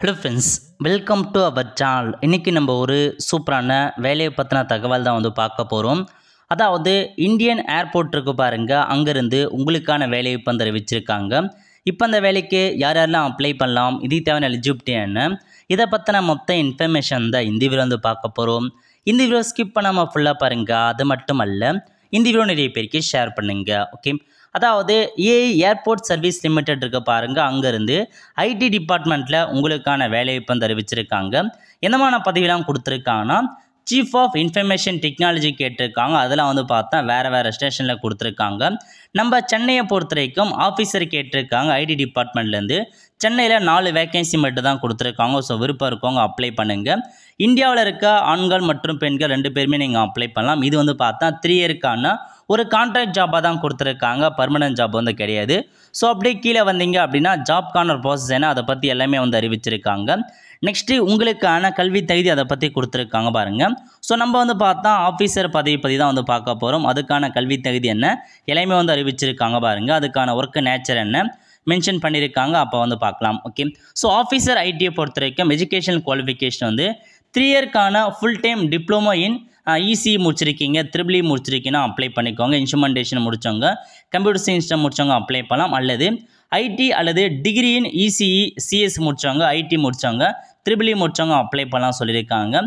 Hello friends, welcome to our channel. இன்றைக்கி நம்ம ஒரு சூப்பரான வேலையை பற்றின தகவல் தான் பார்க்க போகிறோம். அதாவது இந்தியன் ஏர்போர்ட் இருக்கு பாருங்கள், அங்கேருந்து உங்களுக்கான வேலையை இப்போ அறிவிச்சிருக்காங்க. இப்போ அந்த வேலைக்கு யார் யாரெல்லாம் அப்ளை பண்ணலாம், இதுக்கு தேவையான எலிஜிபிலிட்டி என்ன, இதை பற்றின மொத்த இன்ஃபர்மேஷன் தான் இந்த வீடியோ பார்க்க போகிறோம். இந்த வீடியோ ஸ்கிப் பண்ணாமல் ஃபுல்லாக பாருங்கள். அது மட்டும் அல்ல, இந்த வீடியோ நிறைய பேருக்கு ஷேர் பண்ணுங்கள். ஓகே, அதாவது ஏஐ ஏர்போர்ட் சர்வீஸ் லிமிடெட் இருக்க பாருங்கள், அங்கேருந்து ஐடி டிபார்ட்மெண்ட்டில் உங்களுக்கான வேலையை இப்போ அறிவிச்சிருக்காங்க. என்னமான பதவியெல்லாம் கொடுத்துருக்காங்கன்னா, சீஃப் ஆஃப் இன்ஃபர்மேஷன் டெக்னாலஜி கேட்டிருக்காங்க. அதெல்லாம் பார்த்தா வேறு ஸ்டேஷனில் கொடுத்துருக்காங்க. நம்ம சென்னையை பொறுத்த வரைக்கும் ஆஃபீஸர் கேட்டிருக்காங்க. ஐடி டிபார்ட்மெண்ட்லேருந்து சென்னையில் 4 வேகன்சி மட்டும் தான் கொடுத்துருக்காங்க. ஸோ விருப்பம் இருக்கவங்க அப்ளை பண்ணுங்கள். இந்தியாவில் இருக்க ஆண்கள் மற்றும் பெண்கள் 2 பேருமே நீங்கள் அப்ளை பண்ணலாம். இது பார்த்தா 3 இயர்க்கான ஒரு கான்ட்ராக்ட் ஜாபாக தான் கொடுத்துருக்காங்க. பர்மனன்ட் ஜாப் கிடையாது. ஸோ அப்படியே கீழே வந்தீங்க அப்படின்னா ஜாப்க்கான ப்ராசஸ் என்ன, அதை பற்றி எல்லாமே அறிவிச்சிருக்காங்க. நெக்ஸ்ட்டு உங்களுக்கான கல்வி தகுதி அதை பற்றி கொடுத்துருக்காங்க பாருங்கள். ஸோ நம்ம பார்த்தா ஆஃபீஸர் பதவி தான் பார்க்க போகிறோம். அதுக்கான கல்வி தகுதி என்ன எல்லாமே அறிவிச்சிருக்காங்க பாருங்கள். அதுக்கான ஒர்க்கு நேச்சர் என்ன மென்ஷன் பண்ணியிருக்காங்க. அப்போ பார்க்கலாம். ஓகே, ஸோ ஆஃபீஸர் ஐடியை பொறுத்த வரைக்கும் எஜுகேஷனல் குவாலிஃபிகேஷன் 3 இயர்க்கான full time diploma in EC முடிச்சிருக்கீங்க, ட்ரிபிள் முடிச்சிருக்கீங்கன்னா அப்ளை பண்ணிக்கோங்க. இன்ஸ்ட்ருமெண்டேஷன் முடித்தவங்க, கம்ப்யூட்டர் சயின்ஸ் முடித்தவங்க அப்ளை பண்ணலாம். அல்லது ஐடி அல்லது டிகிரி இன் இசிஇ சிஎஸ் முடித்தவங்க, ஐடி முடித்தவங்க, ட்ரிபிள் முடித்தவங்க அப்ளை பண்ணலாம் சொல்லியிருக்காங்க.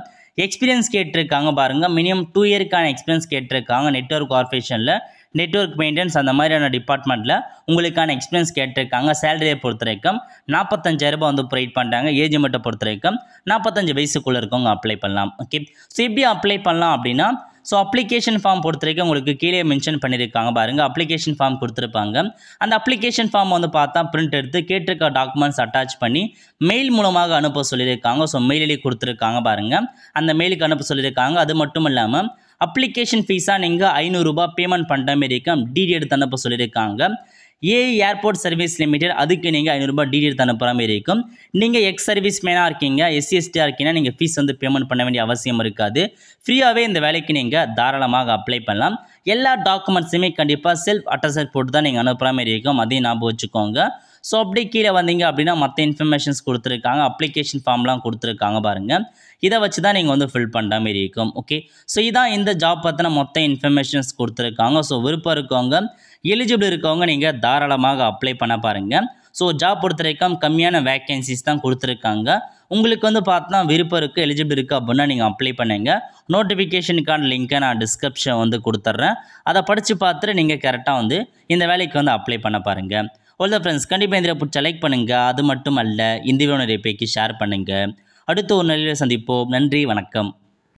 எக்ஸ்பீரியன்ஸ் கேட்டிருக்காங்க பாருங்கள். மினிமம் 2 இயர்க்கான எக்ஸ்பீரியன்ஸ் கேட்டிருக்காங்க. நெட்வொர்க் கார்பரேஷனில் நெட்வொர்க் மெயின்டெனன்ஸ் அந்த மாதிரியான டிபார்ட்மெண்ட்டில் உங்களுக்கான எக்ஸ்பீரியன்ஸ் கேட்டிருக்காங்க. சேலரியை பொறுத்த வரைக்கும் 45,000 ப்ரொவைட் பண்ணுறாங்க. ஏஜ் மட்டும் பொறுத்த வரைக்கும் 45 வயசுக்குள்ளே இருக்கவங்க அப்ளை பண்ணலாம். ஓகே, ஸோ எப்படி அப்ளை பண்ணலாம் அப்படின்னா, ஸோ அப்ளிகேஷன் ஃபார்ம் பொறுத்த வரைக்கும் உங்களுக்கு கீழே மென்ஷன் பண்ணியிருக்காங்க பாருங்கள். அப்ளிகேஷன் ஃபார்ம் கொடுத்துருப்பாங்க. அந்த அப்ளிகேஷன் ஃபார்ம் பார்த்தா பிரிண்ட் எடுத்து கேட்டிருக்க டாக்குமெண்ட்ஸ் அட்டாச் பண்ணி மெயில் மூலமாக அனுப்ப சொல்லியிருக்காங்க. ஸோ மெயில் ஐடி கொடுத்துருக்காங்க பாருங்கள். அந்த மெயிலுக்கு அனுப்ப சொல்லியிருக்காங்க. அது மட்டும் இல்லாமல் அப்ளிகேஷன் ஃபீஸாக நீங்கள் 500 ரூபாய் பேமெண்ட் பண்ணுற மாரி இருக்கும். டிடி எடுத்து அனுப்ப சொல்லியிருக்காங்க. ஏஐ ஏர்போர்ட் சர்வீஸ் லிமிடெட், அதுக்கு நீங்கள் 500 ரூபாய் டிடி எடுத்து அனுப்புகிற மாரி இருக்கும். நீங்கள் எக்ஸ் சர்வீஸ் மேனாக இருக்கீங்க, எஸ்சிஎஸ்டியாக இருக்கீங்கன்னா நீங்கள் ஃபீஸ் பேமெண்ட் பண்ண வேண்டிய அவசியம் இருக்காது. ஃப்ரீயாகவே இந்த வேலைக்கு நீங்கள் தாராளமாக அப்ளை பண்ணலாம். எல்லா டாக்குமெண்ட்ஸுமே கண்டிப்பாக செல்ஃப் அட்டஸ்டட் போட்டு தான் நீங்கள் அனுப்புகிற மாரி இருக்கும். அதையும் ஞாபகம் வச்சுக்கோங்க. ஸோ அப்படி கீழே வந்தீங்க அப்படின்னா மற்ற இன்ஃபர்மேஷன்ஸ் கொடுத்துருக்காங்க. அப்ளிகேஷன் ஃபார்ம்லாம் கொடுத்துருக்காங்க பாருங்கள். இதை வச்சு தான் நீங்கள் ஃபில் பண்ணுற மாரி இருக்கும். ஓகே, ஸோ இதான் இந்த ஜாப் பற்றின மொத்த இன்ஃபர்மேஷன்ஸ் கொடுத்துருக்காங்க. ஸோ விருப்பம் இருக்கவங்க, எலிஜிபிள் இருக்கவங்க நீங்கள் தாராளமாக அப்ளை பண்ண பாருங்கள். ஸோ ஜாப் பொறுத்த வரைக்கும் கம்மியான வேக்கன்சிஸ் தான் கொடுத்துருக்காங்க. உங்களுக்கு பார்த்தா விருப்பம் இருக்குது, எலிஜிபிள் இருக்குது அப்படின்னா நீங்கள் அப்ளை பண்ணுங்கள். நோட்டிஃபிகேஷனுக்கான லிங்க்கை நான் டிஸ்கிரிப்ஷன் கொடுத்துட்றேன். அதை படித்து பார்த்துட்டு நீங்கள் கரெக்டாக இந்த வேலைக்கு அப்ளை பண்ண பாருங்கள். ஒல்ல ஃப்ரெண்ட்ஸ், கண்டிப்பாக இந்த பிடிச்ச லைக் பண்ணுங்கள். அது மட்டும் அல்ல, இந்த வீடியோ நிறைய பேருக்கு ஷேர் பண்ணுங்கள். அடுத்து ஒரு நல்ல சந்திப்போம். நன்றி, வணக்கம்.